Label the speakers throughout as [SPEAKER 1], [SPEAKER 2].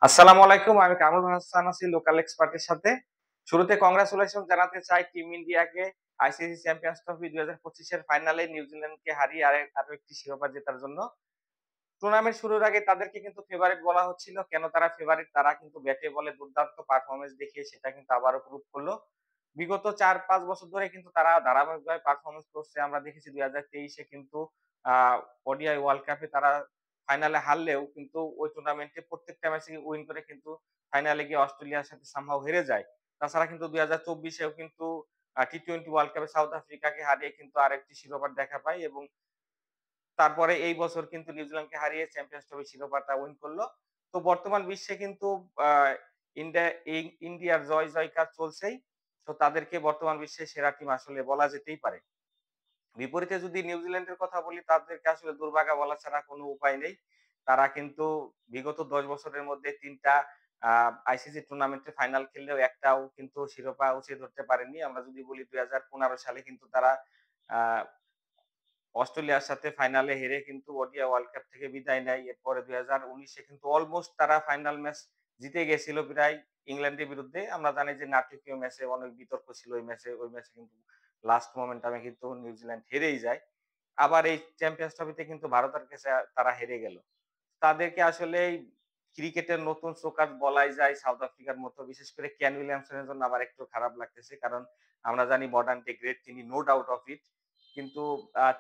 [SPEAKER 1] আসসালামু আলাইকুম। আমি কামরুল হাসান আছি লোকাল এক্সপার্টের সাথে। শুরুতে কংগ্রাচুলেশন জানাতে চাই টিম ইন্ডিয়াকে আইসিসি চ্যাম্পিয়ন্স ট্রফি ২০২৫ এর ফাইনালে নিউজিল্যান্ডকে হারিয়ে আরো একটি শিরোপা জেতার জন্য। টুর্নামেন্ট শুরুর আগে তাদেরকে কিন্তু ফেভারিট বলা হচ্ছিল। কেন তারা ফেভারিট? তারা কিন্তু ব্যাটে বলে দুর্দান্ত পারফরম্যান্স দেখিয়ে সেটা কিন্তু আবারও প্রুভ করল। বিগত ৪-৫ বছর ধরে কিন্তু তারা ধারাবাহিকভাবে পারফরম্যান্স করছে। আমরা দেখেছি ২০২৩ এ কিন্তু আ ওডিআই ওয়ার্ল্ড কাপে তারা ফাইনালে হারলেও কিন্তু ওই টুর্নামেন্টে প্রত্যেকটা ম্যাচে উইন করে কিন্তু ফাইনালে গিয়ে অস্ট্রেলিয়ার সাথে সামহাউ হেরে যায়। তাছাড়া কিন্তু ২০২৪ এও কিন্তু টি-টোয়েন্টি ওয়ার্ল্ড কাপে সাউথ আফ্রিকাকে হারিয়ে কিন্তু আরেকটি শিরোপার দেখা পায় এবং তারপরে এই বছর কিন্তু নিউজিল্যান্ডকে হারিয়ে চ্যাম্পিয়ন্স ট্রফি শিরোপাটা উইন করল। তো বর্তমান বিশ্বে কিন্তু আ ইন্ডিয়া ইন্ডিয়ার জয়-জয়কার চলছেই। তো তাদেরকে বর্তমান বিশ্বের সেরা টিম আসলে বলা যেতেই পারে। বিপরীতে যদি নিউজিল্যান্ডের কথা বলি তাদেরকে আসলে দুর্ভাগা বলা ছাড়া কোনো উপায় নেই। তারা কিন্তু বিগত ১০ বছরের মধ্যে ৩ টা আ আইসিসি টুর্নামেন্টে ফাইনাল খেললেও একটাও কিন্তু শিরোপা উঁচিয়ে ধরতে পারেননি। আমরা যদি বলি ২০১৫ সালে কিন্তু তারা আ অস্ট্রেলিয়ার সাথে ফাইনালে হেরে কিন্তু ওডিআই ওয়ার্ল্ড কাপ থেকে বিদায় নেয়। এরপরে ২০১৯ এ কিন্তু অলমোস্ট তারা ফাইনাল ম্যাচ জিতে গেছিল প্রায় ইংল্যান্ডের বিরুদ্ধে। আমরা জানি যে নাটকীয় ম্যাচে অনেক বিতর্ক ছিল ওই ম্যাচে। ওই ম্যাচে কিন্তু লাস্ট মোমেন্টামে কিন্তু নিউজিল্যান্ড হেরেই যায়। আবার এই চ্যাম্পিয়ন্স ট্রফিতে কিন্তু ভারতের কাছে তারা হেরে গেল। তাদেরকে আসলেই ক্রিকেটের নতুন চোকার বলাই যায় সাউথ আফ্রিকার মতো। বিশেষ করে কেন উইলিয়ামসনের জন্য আমার একটু খারাপ লাগতেছে। কারণ আমরা জানি মডার্ন ডে গ্রেট তিনি নো ডাউট অফ ইট। কিন্তু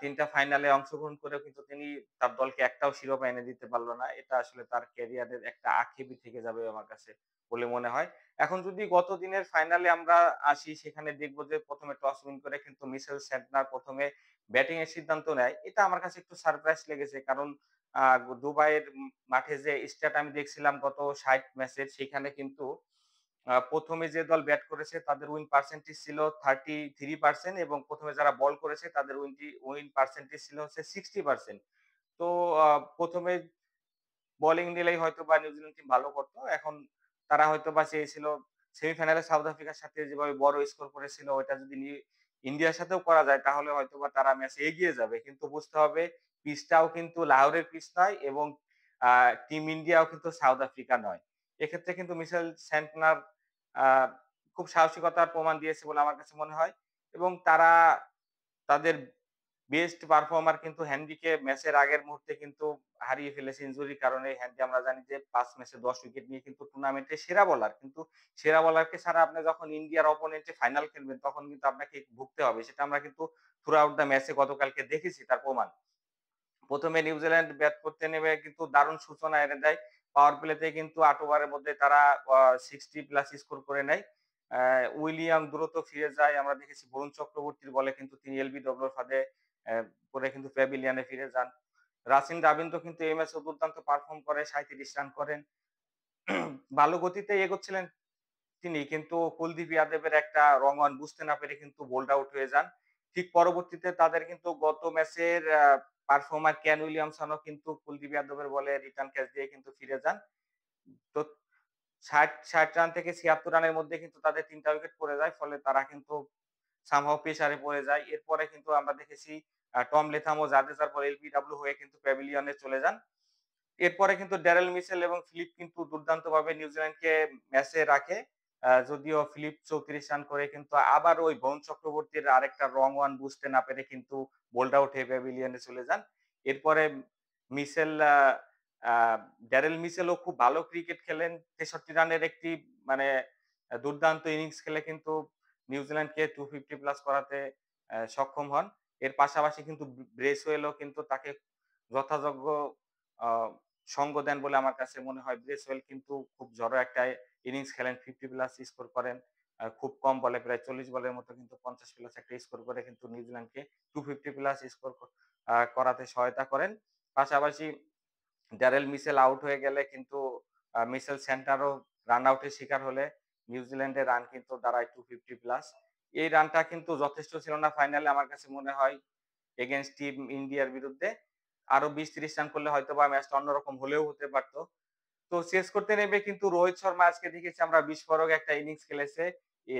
[SPEAKER 1] ৩ টা ফাইনালে অংশগ্রহণ করেও কিন্তু তিনি তার দলকে একটাও শিরোপা এনে দিতে পারল না। এটা আসলে তার ক্যারিয়ারের একটা আক্ষেপই থেকে যাবে আমার কাছে বলে মনে হয়। এখন যদি গত দিনের ফাইনালে আমরা আসি সেখানে দেখব যে ১ম এ টস উইন করে কিন্তু মিচেল স্যান্টনার ১ম এ ব্যাটিং এর সিদ্ধান্ত নেয়। এটা আমার কাছে একটু সারপ্রাইজ লেগেছে। কারণ আ দুবাইয়ের মাঠে যে স্ট্যাট আমি দেখছিলাম গত ৬০ ম্যাচের সেখানে কিন্তু ১ম এ যে দল ব্যাট করেছে তাদের উইন পার্সেন্টেজ ছিল 33% এবং ১ম এ যারা বল করেছে তাদের উইন পার্সেন্টেজ ছিল হচ্ছে 60%। তো আ ১ম এ বোলিং নিলেই হয়তোবা নিউজিল্যান্ড টিম ভালো করত। এখন তারা হয়তোবা চেয়েছিল সেমিফাইনালে সাউথ আফ্রিকার সাথে যেভাবে বড় স্কোর করেছিল ওইটা যদি ইন্ডিয়ার সাথেও করা যায় তাহলে হয়তোবা তারা ম্যাচে এগিয়ে যাবে। কিন্তু বুঝতে হবে পিচটাও কিন্তু লাহোরের পিচ নয় এবং আ টিম ইন্ডিয়াও কিন্তু সাউথ আফ্রিকা নয়। এক্ষেত্রে কিন্তু মিচেল স্যান্টনার আ খুব সাহসিকতার প্রমাণ দিয়েছে বলে আমার কাছে মনে হয় এবং তারা তাদের বেস্ট পারফর্মার কিন্তু হ্যান্ডিকে ম্যাচের আগের মুহূর্তে কিন্তু হারিয়ে ফেলেছে ইনজুরির কারণে। হ্যান্ডি আমরা জানি যে ৫ ম্যাচে ১০ উইকেট নিয়ে কিন্তু টুর্নামেন্টের সেরা বোলার। কিন্তু সেরা বোলারকে ছাড়া আপনি যখন ইন্ডিয়ার অপোনেন্টে ফাইনাল খেলবেন তখন কিন্তু আপনাকে ভুগতে হবে। সেটা আমরা কিন্তু থ্রু আউট দ্যা ম্যাচে গতকালকে দেখেছি তার প্রমাণ। ১ম এ নিউজিল্যান্ড ব্যাট করতে নেমে কিন্তু দারুণ সূচনা এনে দেয়। পাওয়ার প্লেতে কিন্তু ৮ ওভারের মধ্যে তারা ৬০ প্লাস স্কোর করে নেয়। উইলিয়াম দ্রুত ফিরে যায়। আমরা দেখেছি বরুণ চক্রবর্তীর বলে কিন্তু তিনি এলবিডব্লিউর ফাঁদে পড়ে কিন্তু প্যাভিলিয়নে ফিরে যান। রাসিন রাবিন্দ্র কিন্তু এই ম্যাচেও দুর্দান্ত পারফর্ম করে ৩৭ রান করেন। ভালো গতিতে এগোচ্ছিলেন তিনি কিন্তু কুলদীপ যাদবের একটা রং অন বুঝতে না পেরে কিন্তু বোল্ড আউট হয়ে যান। ঠিক পরবর্তীতে তাদের কিন্তু গত ম্যাচের পারফর্মার কেন উইলিয়ামসনও কিন্তু কুলদীপ যাদবের বলে রিটার্ন ক্যাচ দিয়ে কিন্তু ফিরে যান। তো ৬০ রান থেকে ৭৬ রানের মধ্যে কিন্তু তাদের ৩ টা উইকেট পড়ে যায়। ফলে তারা কিন্তু সামহাউ প্রেসারে পড়ে যায়। এরপরে কিন্তু আমরা দেখেছি টম লেথাম ও জাদেজার পর এলবিডব্লিউ হয়ে কিন্তু প্যাভিলিয়নে চলে যান। এরপরে কিন্তু ড্যারেল মিচেল এবং ফিলিপ কিন্তু দুর্দান্তভাবে নিউজিল্যান্ডকে ম্যাচে রাখে। যদিও ফিলিপ ৩৪ রান করে কিন্তু আবার ওই বরুণ চক্রবর্তীর আরেকটা রং ওয়ান বুঝতে না পেরে কিন্তু বোল্ড আউট হয়ে প্যাভিলিয়নে চলে যান। এরপরে মিচেল আ আ ড্যারেল মিচেলও খুব ভালো ক্রিকেট খেলেন। ৬৩ রানের একটি মানে দুর্দান্ত ইনিংস খেলে কিন্তু নিউজিল্যান্ডকে 250 প্লাস করাতে সক্ষম হন। এর পাশাপাশি কিন্তু ব্রেসওয়েলও কিন্তু তাকে যথাযোগ্য আ সঙ্গ দেন বলে আমার কাছে মনে হয়। ব্রেসওয়েল কিন্তু খুব ঝড়ো একটা ইনিংস খেলেন। 50 প্লাস স্কোর করেন। খুব কম বলে প্রায় ৪০ বলের মতো কিন্তু ৫০ প্লাস একটা স্কোর করে কিন্তু নিউজিল্যান্ডকে 250 প্লাস স্কোর করাতে সহায়তা করেন। পাশাপাশি ড্যারেল মিচেল আউট হয়ে গেলে কিন্তু মিচেল সেন্টারও রান আউটের শিকার হলে নিউজিল্যান্ডের রান কিন্তু দাঁড়ায় 250 প্লাস। এই রানটা কিন্তু যথেষ্ট ছিল না ফাইনালে আমার কাছে মনে হয় এগেইনস্ট টিম ইন্ডিয়ার বিরুদ্ধে। আরো ২০-৩০ রান করলে হয়তোবা ম্যাচটা অন্যরকম হলেও হতে পারত। তো শেষ করতে নেমে কিন্তু রোহিত শর্মা আজকে দেখেছি আমরা বিস্ফোরক একটা ইনিংস খেলেছে।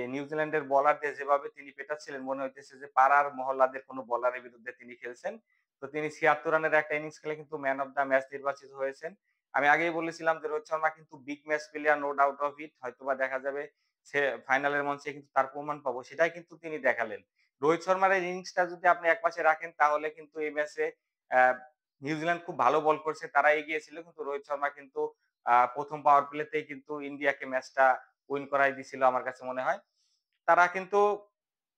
[SPEAKER 1] নিউজিল্যান্ডের বোলারদের যেভাবে তিনি পেটাচ্ছিলেন মনে হইতেছে যে পাড়ার মহল্লাদের কোনো বোলারের বিরুদ্ধে তিনি খেলছেন। তো তিনি ৭৬ রানের একটা ইনিংস খেলে কিন্তু ম্যান অফ দ্য ম্যাচ নির্বাচিত হয়েছেন। আমি আগেই বলেছিলাম যে রোহিত শর্মা কিন্তু big match player, no doubt of it. হয়তোবা দেখা যাবে সে ফাইনালের মঞ্চে কিন্তু তার প্রমাণ পাবো। সেটাই কিন্তু তিনি দেখালেন। রোহিত শর্মার এই ইনিংসটা যদি আপনি একপাশে রাখেন তাহলে কিন্তু এই ম্যাচে আ নিউজিল্যান্ড খুব ভালো বল করছে। তারা এগিয়ে ছিল। কিন্তু রোহিত শর্মা কিন্তু ১ম পাওয়ার প্লেতেই কিন্তু ইন্ডিয়াকে ম্যাচটা উইন করায় দিছিল আমার কাছে মনে হয়। তারা কিন্তু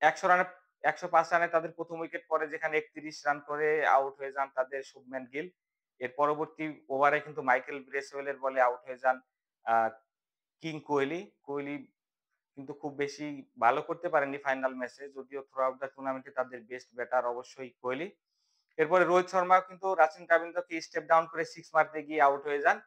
[SPEAKER 1] ১০০ রানে ১০৫ রানে তাদের ১ম উইকেট পড়ে, যেখানে ৩১ রান করে আউট হয়ে যান তাদের শুভম্যান গিল। এর পরবর্তী ওভারে কিন্তু মাইকেল ব্রেসওয়েলের বলে আউট হয়ে যান আ কিং কোহলি। কোহলি কিন্তু খুব বেশি ভালো করতে পারেননি ফাইনাল ম্যাচে। যদিও থ্রু আউট দ্যা টুর্নামেন্টে তাদের বেস্ট ব্যাটার অবশ্যই কোহলি। এরপরে রোহিত শর্মা কিন্তু রাচিন রবীন্দ্রকে স্টেপ ডাউন করে 6 মারতে গিয়ে আউট হয়ে যান।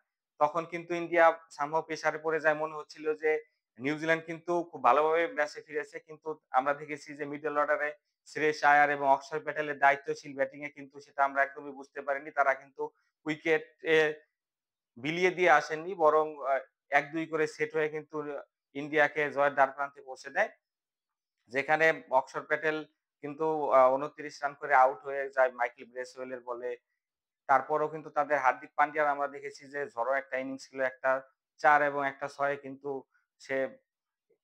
[SPEAKER 1] তখন কিন্তু ইন্ডিয়া সামহাউ প্রেসারে পড়ে যায়। মনে হচ্ছিল যে নিউজিল্যান্ড কিন্তু খুব ভালোভাবে ম্যাচে ফিরেছে। কিন্তু আমরা দেখেছি যে মিডল অর্ডারে শ্রেয়স আয়ার এবং অক্ষর প্যাটেলের দায়িত্বশীল ব্যাটিং এ কিন্তু সেটা আমরা একদমই বুঝতে পারিনি। তারা কিন্তু উইকেট বিলিয়ে দিয়ে আসেননি। বরং ১-২ করে সেট হয়ে কিন্তু ইন্ডিয়াকে জয়ের দ্বারপ্রান্তে পৌঁছে দেয়। যেখানে অক্ষর প্যাটেল কিন্তু ২৯ রান করে আউট হয়ে যায় মাইকেল ব্রেসওয়েলের বলে। তারপরেও কিন্তু তাদের হার্দিক পান্ডিয়ার আমরা দেখেছি যে ঝড়ো একটা ইনিংস ছিল। একটা ৪ এবং একটা ৬ কিন্তু সে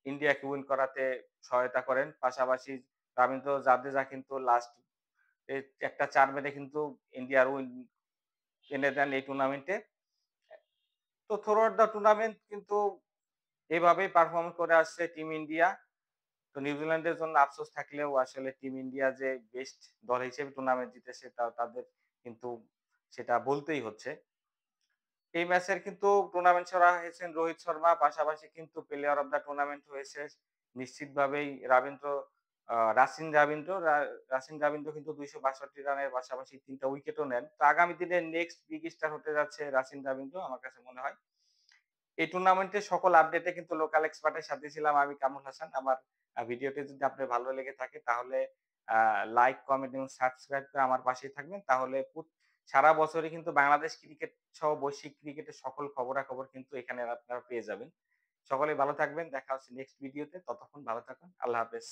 [SPEAKER 1] ইন্ডিয়াকে উইন করাতে সহায়তা করেন। পাশাপাশি রবীন্দ্র জাদেজা কিন্তু লাস্ট একটা ৪ মেরে কিন্তু ইন্ডিয়ার উইন এনে দেন এই টুর্নামেন্টে। তো থ্রু আউট দ্যা টুর্নামেন্ট কিন্তু এভাবেই পারফর্ম করে আসছে টিম ইন্ডিয়া। তো নিউজিল্যান্ডের জন্য আফসোস থাকলেও আসলে টিম ইন্ডিয়া যে বেস্ট দল হিসেবে টুর্নামেন্ট জিতেছে তাদের কিন্তু সেটা বলতেই হচ্ছে। এই ম্যাচের কিন্তু টুর্নামেন্ট সেরা হয়েছেন রোহিত শর্মা। পাশাপাশি কিন্তু প্লেয়ার অফ দ্যা টুর্নামেন্ট হয়েছে নিশ্চিতভাবেই রাসিন রবীন্দ্র কিন্তু ২৬২ রানের পাশাপাশি ৩ টা উইকেটও নেন। তো আগামী দিনে নেক্সট বিগ স্টার হতে যাচ্ছে রাসিন রবীন্দ্র আমার কাছে মনে হয়। এই টুর্নামেন্টের সকল আপডেটে কিন্তু লোকাল এক্সপার্টের সাথে ছিলাম আমি কামরুল হাসান। আমার ভিডিওটি যদি আপনার ভালো লেগে থাকে তাহলে আ লাইক, কমেন্ট এবং সাবস্ক্রাইব করে আমার পাশেই থাকবেন। তাহলে সারা বছরই কিন্তু বাংলাদেশ ক্রিকেট সহ বৈশ্বিক ক্রিকেটের সকল খবরাখবর কিন্তু এখানে আপনারা পেয়ে যাবেন। সকলেই ভালো থাকবেন। দেখা হচ্ছে নেক্সট ভিডিওতে। ততক্ষণ ভালো থাকুন। আল্লাহ হাফেজ।